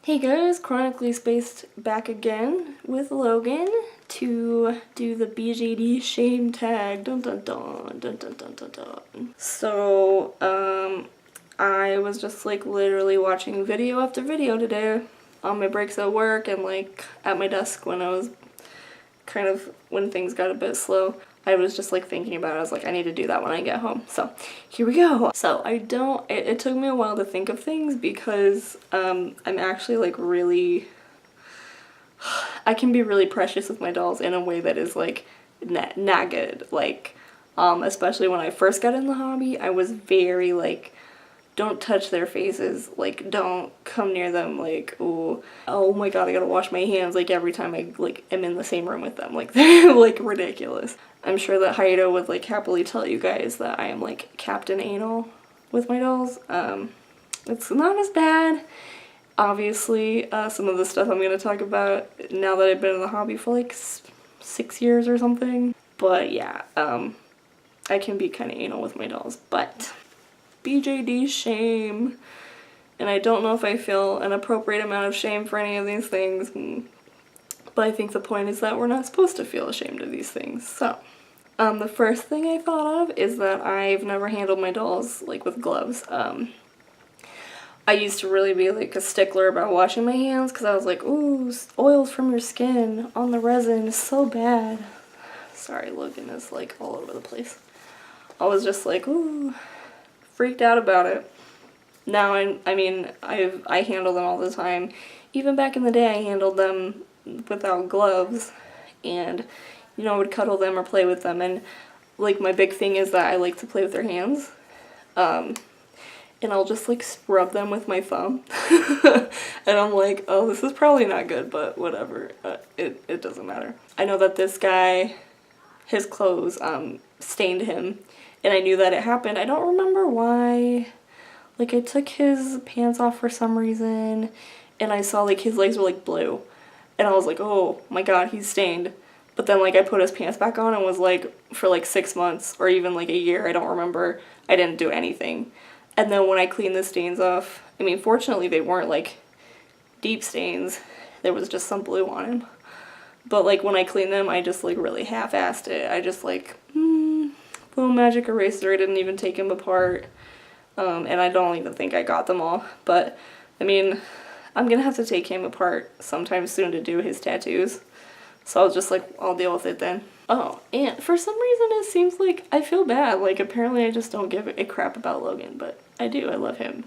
Hey guys, ChronicallySpaced back again with Logan to do the BJD Shame Tag. Dun dun dun dun dun dun dun dun. So, I was just like literally watching video after video today on my breaks at work and like at my desk when I was when things got a bit slow. I was just like thinking about it. I was like, I need to do that when I get home. So here we go. So it took me a while to think of things because I'm actually like I can be really precious with my dolls in a way that is like not good. Like, especially when I first got in the hobby, I was very like, don't touch their faces, like don't come near them, like oh my god, I gotta wash my hands like every time I like am in the same room with them, like they're like ridiculous. I'm sure that Haida would like happily tell you guys that I am like Captain Anal with my dolls. It's not as bad. Obviously, some of the stuff I'm gonna talk about now that I've been in the hobby for like 6 years or something. But yeah, I can be kind of anal with my dolls, but BJD shame, and I don't know if I feel an appropriate amount of shame for any of these things, but I think the point is that we're not supposed to feel ashamed of these things. So the first thing I thought of is that I've never handled my dolls like with gloves. I used to really be like a stickler about washing my hands because I was like, ooh, oils from your skin on the resin is so bad. Sorry, Logan is like all over the place. I was just like, ooh, freaked out about it. Now I mean I handle them all the time. Even back in the day I handled them without gloves, and you know, I would cuddle them or play with them, and like my big thing is that I like to play with their hands. And I'll just like rub them with my thumb. And I'm like, oh, this is probably not good, but whatever. It doesn't matter. I know that this guy, his clothes stained him, and I knew that it happened. I don't remember why. Like, I took his pants off for some reason, and I saw like his legs were like blue, and I was like, oh my god, he's stained. But then like I put his pants back on and was like, for like 6 months or even like a year, I don't remember, I didn't do anything. And then when I cleaned the stains off, I mean, fortunately they weren't like deep stains, there was just some blue on him. But like when I cleaned them, I just like really half-assed it. I just like, little magic eraser, I didn't even take him apart. And I don't even think I got them all. But I mean, I'm gonna have to take him apart sometime soon to do his tattoos. So I was just like, I'll deal with it then. Oh, and for some reason it seems like I feel bad. Like apparently I just don't give a crap about Logan, but I do, I love him.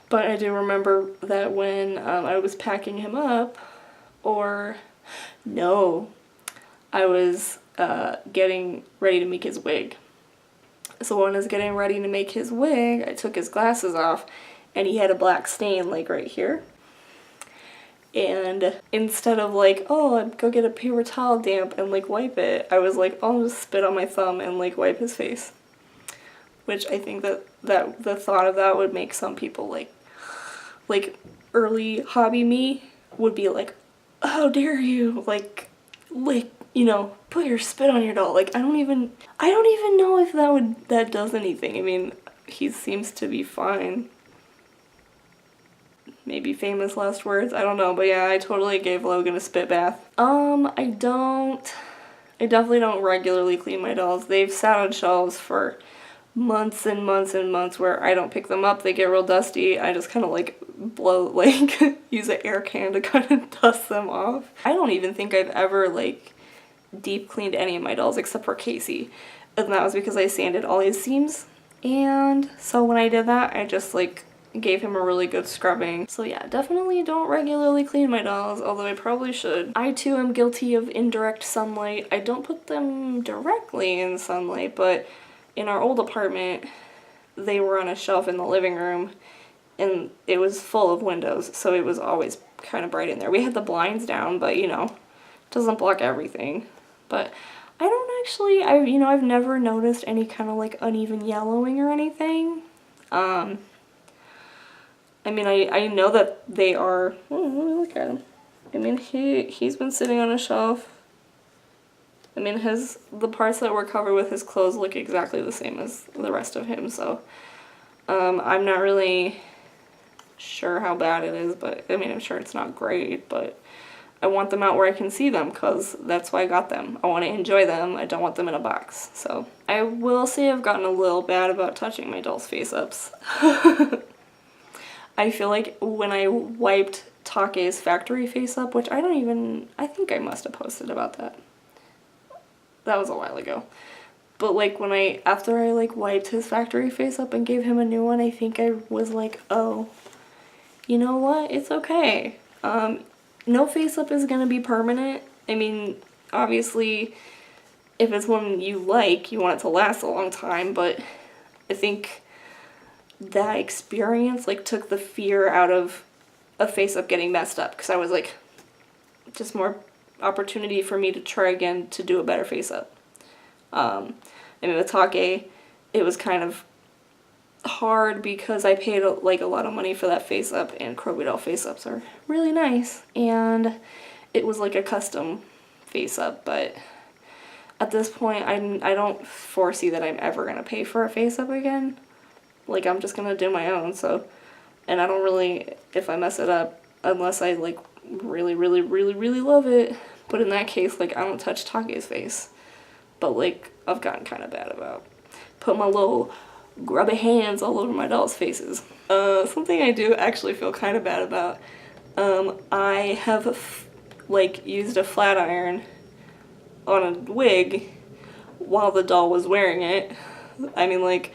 But I do remember that when I was packing him up, or no, I was getting ready to make his wig. So when I was getting ready to make his wig, I took his glasses off and he had a black stain like right here. And instead of like, oh, I'd go get a paper towel damp and like wipe it, I was like, I'll just spit on my thumb and like wipe his face. Which I think that the thought of that would make some people like know, hobby me would be like, how dare you, like, you know, put your spit on your doll. Like, I don't even know if that does anything. I mean, he seems to be fine. Maybe famous last words, I don't know, but yeah, I totally gave Logan a spit bath. I definitely don't regularly clean my dolls. They've sat on shelves for months and months and months where I don't pick them up, they get real dusty. I just kind of like use an air can to kind of dust them off. I don't even think I've ever like deep cleaned any of my dolls except for Casey, and that was because I sanded all his seams, and so when I did that I just like gave him a really good scrubbing. So yeah, definitely don't regularly clean my dolls, although I probably should. I too am guilty of indirect sunlight. I don't put them directly in sunlight, but in our old apartment they were on a shelf in the living room and it was full of windows, so it was always kind of bright in there. We had the blinds down, but you know, it doesn't block everything. But I don't actually, I've never noticed any kind of like uneven yellowing or anything. I mean, I know that they are, look at him. I mean, he's been sitting on a shelf. I mean, the parts that were covered with his clothes look exactly the same as the rest of him, so I'm not really sure how bad it is, but I mean, I'm sure it's not great, but I want them out where I can see them because that's why I got them. I want to enjoy them. I don't want them in a box. So I will say I've gotten a little bad about touching my doll's face-ups. I feel like when I wiped Take's factory face-up, which I think I must have posted about that. That was a while ago. But like after I like wiped his factory face-up and gave him a new one, I think I was like, oh, you know what? It's okay. No face-up is gonna be permanent. I mean, obviously, if it's one you like, you want it to last a long time, but I think that experience like took the fear out of a face-up getting messed up, because I was like, just more opportunity for me to try again to do a better face-up. I mean, with Take, it was kind of hard because I paid like a lot of money for that face-up, and Kroby doll face-ups are really nice, and it was like a custom face-up, but at this point I don't foresee that I'm ever gonna pay for a face-up again. Like, I'm just gonna do my own, so, and I don't really, if I mess it up, unless I like really love it, but in that case, like, I don't touch Take's face. But like, I've gotten kind of bad about put my little grubby hands all over my doll's faces. Something I do actually feel kind of bad about, I have like used a flat iron on a wig while the doll was wearing it. I mean, like,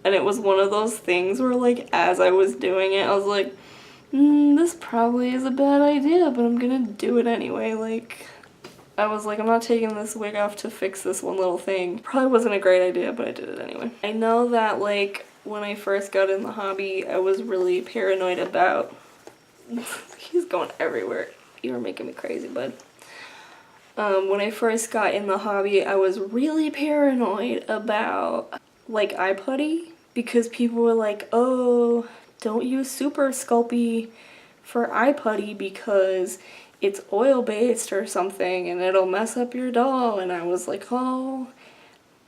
and it was one of those things where like as I was doing it, I was like, this probably is a bad idea, but I'm gonna do it anyway. Like, I was like, I'm not taking this wig off to fix this one little thing. Probably wasn't a great idea, but I did it anyway. I know that like when I first got in the hobby, I was really paranoid about he's going everywhere. You were making me crazy, bud. When I first got in the hobby, I was really paranoid about like eye putty, because people were like, oh, don't use Super Sculpey for eye putty because it's oil-based or something and it'll mess up your doll. And I was like, oh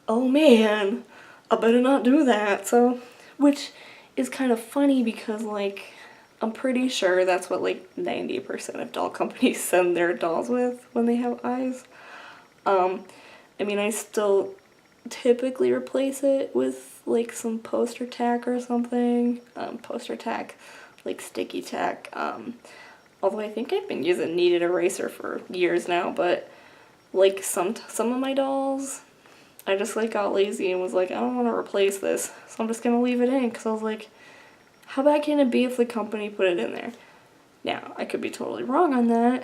man, I better not do that. So, which is kind of funny because like, I'm pretty sure that's what like 90% of doll companies send their dolls with when they have eyes. I mean, I still typically replace it with like some poster tack or something. Poster tack, like sticky tack. Although I think I've been using kneaded eraser for years now, but like some of my dolls, I just like got lazy and was like, I don't want to replace this, so I'm just gonna leave it in, because I was like, how bad can it be if the company put it in there? Now, I could be totally wrong on that,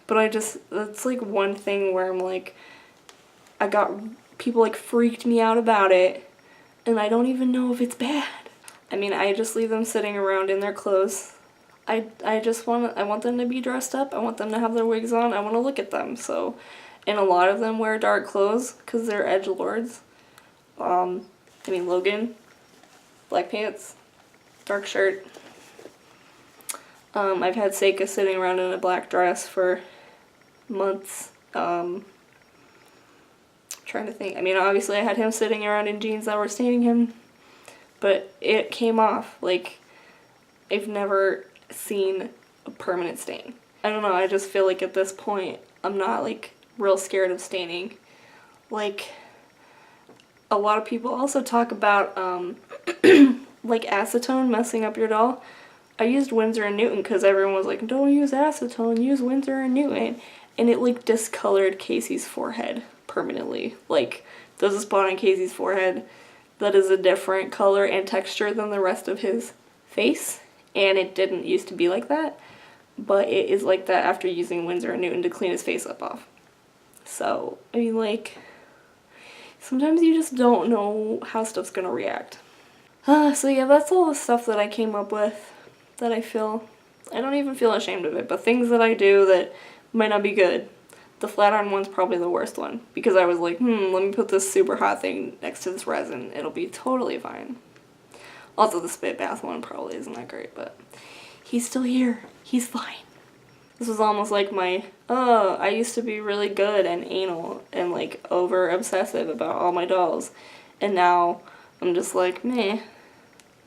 but that's like one thing where I'm like, people like freaked me out about it, and I don't even know if it's bad. I mean, I just leave them sitting around in their clothes. I want them to be dressed up, I want them to have their wigs on, I want to look at them, so, and a lot of them wear dark clothes, because they're edgelords. I mean, Logan, black pants, dark shirt. I've had Seika sitting around in a black dress for months. Trying to think. I mean, obviously I had him sitting around in jeans that were staining him, but it came off. Like, I've never seen a permanent stain. I don't know, I just feel like at this point I'm not like real scared of staining. Like, a lot of people also talk about like acetone messing up your doll. I used Winsor & Newton because everyone was like, don't use acetone, use Winsor & Newton, and it like discolored Casey's forehead permanently. Like, there's a spot on Casey's forehead that is a different color and texture than the rest of his face, and it didn't used to be like that, but it is like that after using Winsor & Newton to clean his face up off. So, I mean, like, sometimes you just don't know how stuff's gonna react. So yeah, that's all the stuff that I came up with that I don't even feel ashamed of it, but things that I do that might not be good. The flat iron one's probably the worst one, because I was like, let me put this super hot thing next to this resin, it'll be totally fine. Also, the spit bath one probably isn't that great, but he's still here, he's fine. This was almost like my, I used to be really good and anal and like over obsessive about all my dolls, and now I'm just like, meh,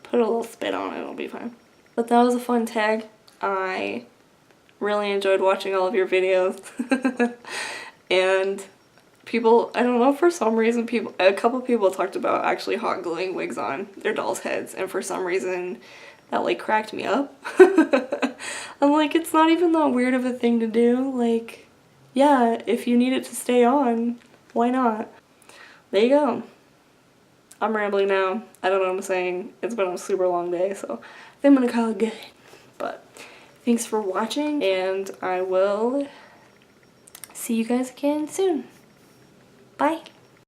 put a little spit on it, it'll be fine. But that was a fun tag. I really enjoyed watching all of your videos. And people, I don't know, for some reason a couple people talked about actually hot gluing wigs on their dolls' heads, and for some reason that like cracked me up. I'm like, it's not even that weird of a thing to do. Like, yeah, if you need it to stay on, why not? There you go. I'm rambling now. I don't know what I'm saying. It's been a super long day, so I think I'm gonna call it good. But thanks for watching, and I will see you guys again soon. Bye.